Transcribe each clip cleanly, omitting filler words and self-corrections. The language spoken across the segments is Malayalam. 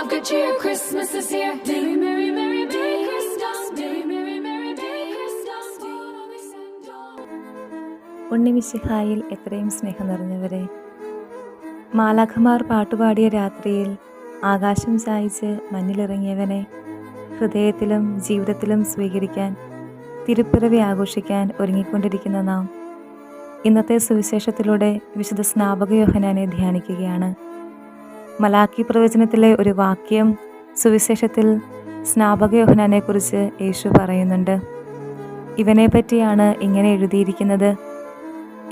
of good cheer. Christmas is here. Merry, merry, merry, merry Christmas. Merry, merry, merry, merry Christmas. ഉണ്ണിമിശിഹായിൽ എത്രയും സ്നേഹം നിറഞ്ഞവരെ, മാലാഖമാർ പാട്ടുപാടിയ രാത്രിയിൽ ആകാശം ചായിച്ച് മഞ്ഞിലിറങ്ങിയവനെ ഹൃദയത്തിലും ജീവിതത്തിലും സ്വീകരിക്കാൻ, തിരുപ്പിറവി ആഘോഷിക്കാൻ ഒരുങ്ങിക്കൊണ്ടിരിക്കുന്ന നാം ഇന്നത്തെ സുവിശേഷത്തിലൂടെ വിശുദ്ധ സ്നാപക യോഹന്നാനെ ധ്യാനിക്കുകയാണ്. മലാക്കി പ്രവചനത്തിലെ ഒരു വാക്യം സുവിശേഷത്തിൽ സ്നാപക യോഹന്നാനെക്കുറിച്ച് യേശു പറയുന്നുണ്ട്. ഇവനെ പറ്റിയാണ് ഇങ്ങനെ എഴുതിയിരിക്കുന്നത്: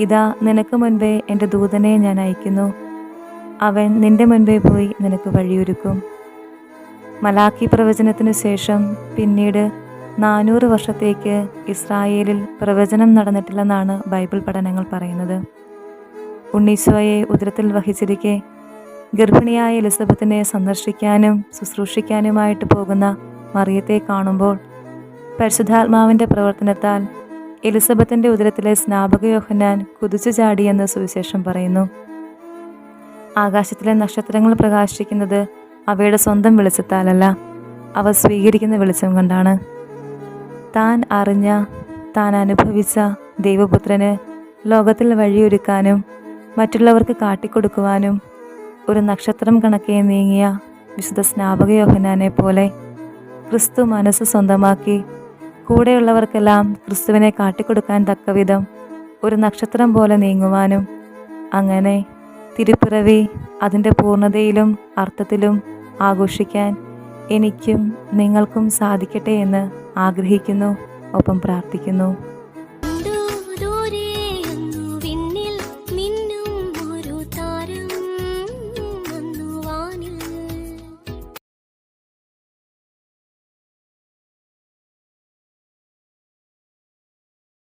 ഇതാ, നിനക്ക് മുൻപേ എൻ്റെ ദൂതനെ ഞാൻ അയക്കുന്നു. അവൻ നിന്റെ മുൻപേ പോയി നിനക്ക് വഴിയൊരുക്കും. മലാക്കി പ്രവചനത്തിനു ശേഷം പിന്നീട് 400 വർഷത്തേക്ക് ഇസ്രായേലിൽ പ്രവചനം നടന്നിട്ടില്ലെന്നാണ് ബൈബിൾ പഠനങ്ങൾ പറയുന്നത്. ഉണ്ണീശോയെ ഉദരത്തിൽ വഹിച്ചിരിക്കെ ഗർഭിണിയായ എലിസബത്തിനെ സന്ദർശിക്കാനും ശുശ്രൂഷിക്കാനുമായിട്ട് പോകുന്ന മറിയത്തെ കാണുമ്പോൾ പരിശുദ്ധാത്മാവിൻ്റെ പ്രവർത്തനത്താൽ എലിസബത്തിൻ്റെ ഉദരത്തിലെ സ്നാപക യോഹന്നാൻ കുതിച്ചു ചാടിയെന്ന് സുവിശേഷം പറയുന്നു. ആകാശത്തിലെ നക്ഷത്രങ്ങൾ പ്രകാശിക്കുന്നത് അവയുടെ സ്വന്തം വെളിച്ചത്താലല്ല, അവ സ്വീകരിക്കുന്ന വെളിച്ചം കൊണ്ടാണ്. താൻ അറിഞ്ഞ, താൻ അനുഭവിച്ച ദൈവപുത്രന് ലോകത്തിൽ വഴിയൊരുക്കാനും മറ്റുള്ളവർക്ക് കാട്ടിക്കൊടുക്കുവാനും ഒരു നക്ഷത്രം കണക്കെ നീങ്ങിയ വിശുദ്ധ സ്നാപക യോഹന്നാനെ പോലെ ക്രിസ്തു മനസ്സ് സ്വന്തമാക്കി കൂടെയുള്ളവർക്കെല്ലാം ക്രിസ്തുവിനെ കാട്ടിക്കൊടുക്കാൻ തക്കവിധം ഒരു നക്ഷത്രം പോലെ നീങ്ങുവാനും, അങ്ങനെ തിരുപ്പിറവി അതിൻ്റെ പൂർണ്ണതയിലും അർത്ഥത്തിലും ആഘോഷിക്കാൻ എനിക്കും നിങ്ങൾക്കും സാധിക്കട്ടെ എന്ന് ആഗ്രഹിക്കുന്നു, ഒപ്പം പ്രാർത്ഥിക്കുന്നു.